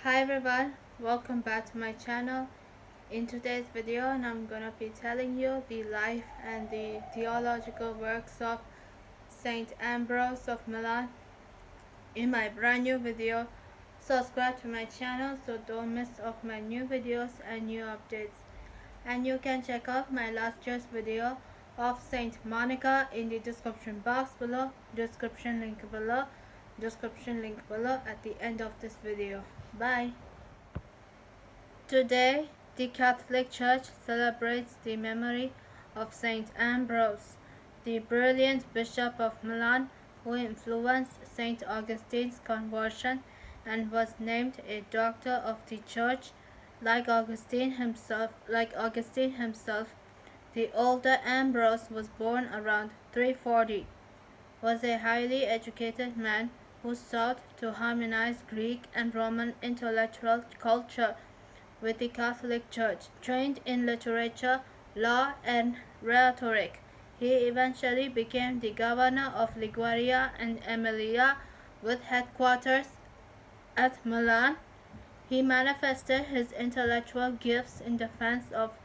Hi everyone, welcome back to my channel. In today's video, I'm gonna be telling you the life and the theological works of Saint Ambrose of Milan. In my brand new video, subscribe to my channel so don't miss of my new videos and new updates. And you can check out my last year's video of Saint Monica in the description box below, description link below at the end of this video. Bye. Today, the Catholic Church celebrates the memory of Saint Ambrose, the brilliant Bishop of Milan who influenced Saint Augustine's conversion and was named a doctor of the Church. Like Augustine himself, the older Ambrose was born around 340, was a highly educated man who sought to harmonize Greek and Roman intellectual culture with the Catholic Church. Trained in literature, law, and rhetoric, he eventually became the governor of Liguria and Emilia, with headquarters at Milan. He manifested his intellectual gifts in defense of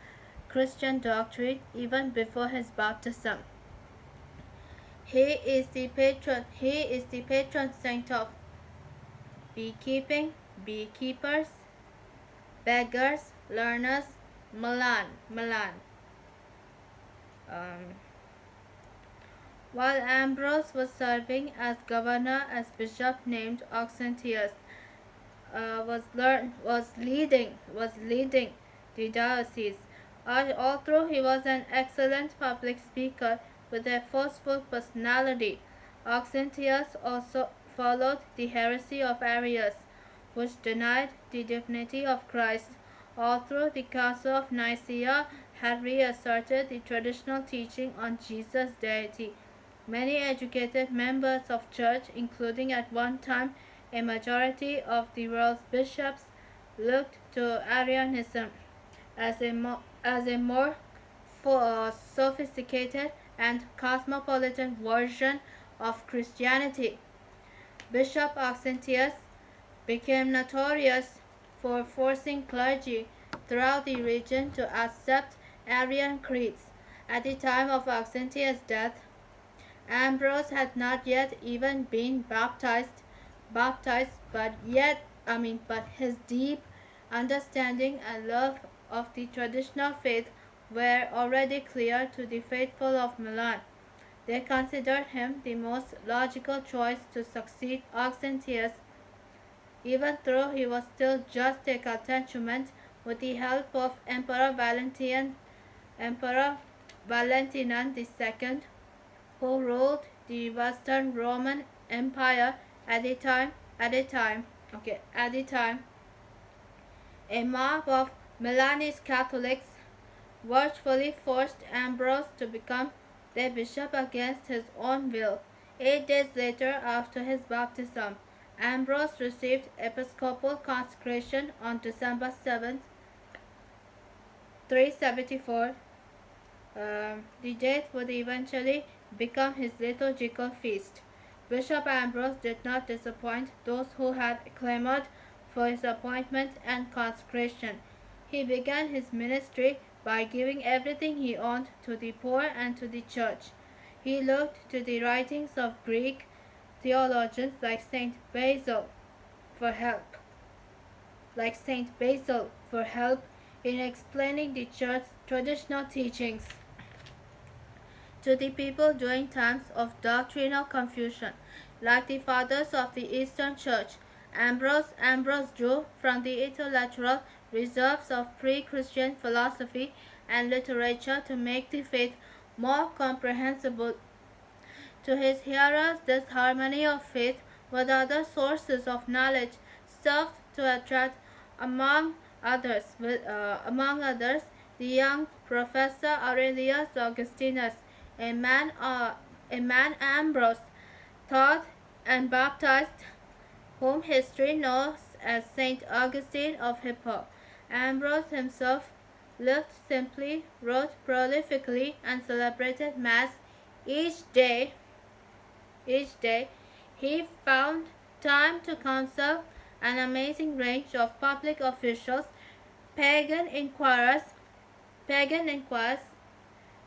Christian doctrine even before his baptism. He is the patron saint of beekeeping, beekeepers, beggars, learners, Milan. While Ambrose was serving as governor, as bishop named Auxentius was leading the diocese. Although he was an excellent public speaker with a forceful personality, Auxentius also followed the heresy of Arius, which denied the divinity of Christ. Although the Council of Nicaea had reasserted the traditional teaching on Jesus' deity, many educated members of church, including at one time a majority of the world's bishops, looked to Arianism as a more sophisticated and cosmopolitan version of Christianity. Bishop Auxentius became notorious for forcing clergy throughout the region to accept Arian creeds. At the time of Auxentius' death, Ambrose had not yet even been baptized, but his deep understanding and love of the traditional faith were already clear to the faithful of Milan. They considered him the most logical choice to succeed Auxentius, even though he was still just a catechumen. With the help of Emperor Valentinian II, who ruled the Western Roman Empire at the time, a mob of Milanese Catholics virtually forced Ambrose to become their bishop against his own will. 8 days later, after his baptism, Ambrose received episcopal consecration on December 7, 374. The date would eventually become his liturgical feast. Bishop Ambrose did not disappoint those who had clamored for his appointment and consecration. He began his ministry by giving everything he owned to the poor and to the church. He looked to the writings of Greek theologians like Saint Basil for help in explaining the church's traditional teachings to the people during times of doctrinal confusion. Like the fathers of the Eastern Church, Ambrose drew from the intellectual reserves of pre-Christian philosophy and literature to make the faith more comprehensible to his hearers. This harmony of faith with other sources of knowledge served to attract, among others, the young Professor Aurelius Augustinus, a man Ambrose taught and baptized, whom history knows as Saint Augustine of Hippo. Ambrose himself lived simply, wrote prolifically, and celebrated Mass each day. He found time to counsel an amazing range of public officials, pagan inquirers,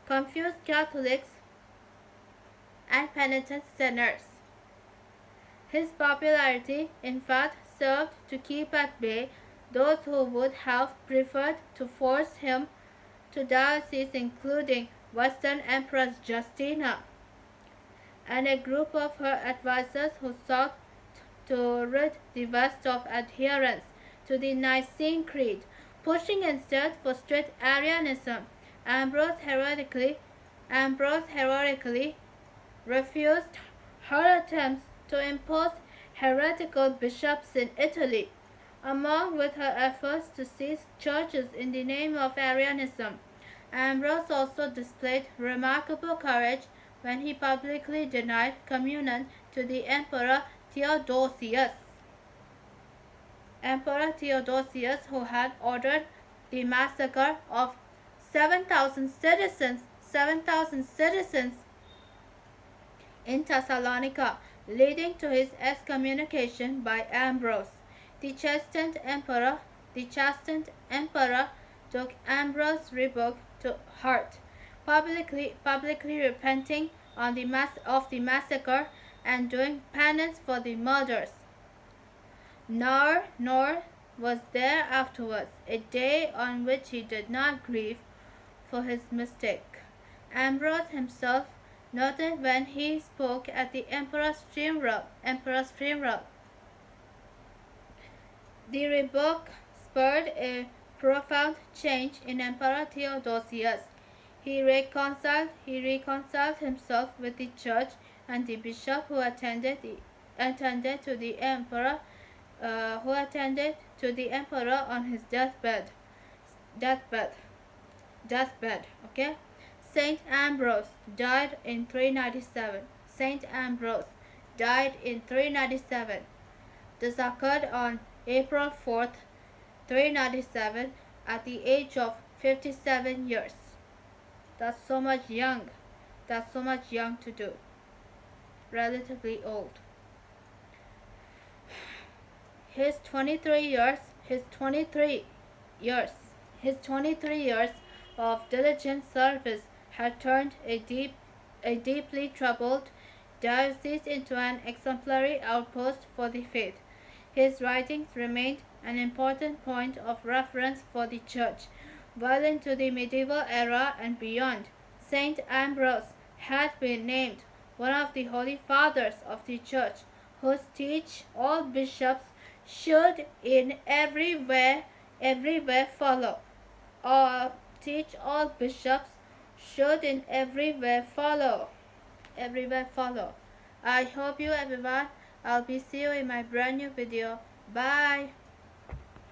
confused Catholics, and penitent sinners. His popularity, in fact, served to keep at bay those who would have preferred to force him to diocese, including Western Empress Justina and a group of her advisors who sought to rid the West of adherence to the Nicene Creed, pushing instead for strict Arianism. Ambrose heroically refused her attempts to impose heretical bishops in Italy, along with her efforts to seize churches in the name of Arianism. Ambrose also displayed remarkable courage when he publicly denied communion to the Emperor Theodosius, who had ordered the massacre of 7,000 citizens in Thessalonica, leading to his excommunication by Ambrose. The chastened emperor took Ambrose's rebuke to heart, publicly repenting of the massacre and doing penance for the murders. Nor was there afterwards a day on which he did not grieve for his mistake. Ambrose himself noted when he spoke at the emperor's funeral. The rebuke spurred a profound change in Emperor Theodosius. He reconciled himself with the church and the bishop who attended to the emperor on his deathbed. Okay. Saint Ambrose died in 397. This occurred on April 4th, 397, at the age of 57 years. That's so much young to do. Relatively old. His 23 years of diligent service had turned a deeply troubled diocese into an exemplary outpost for the faith. His writings remained an important point of reference for the Church well into the medieval era and beyond. Saint Ambrose had been named one of the Holy Fathers of the Church, whose teach all bishops should in everywhere follow. Or teach all bishops should in everywhere follow. I hope you everyone. I'll be see you in my brand new video. Bye.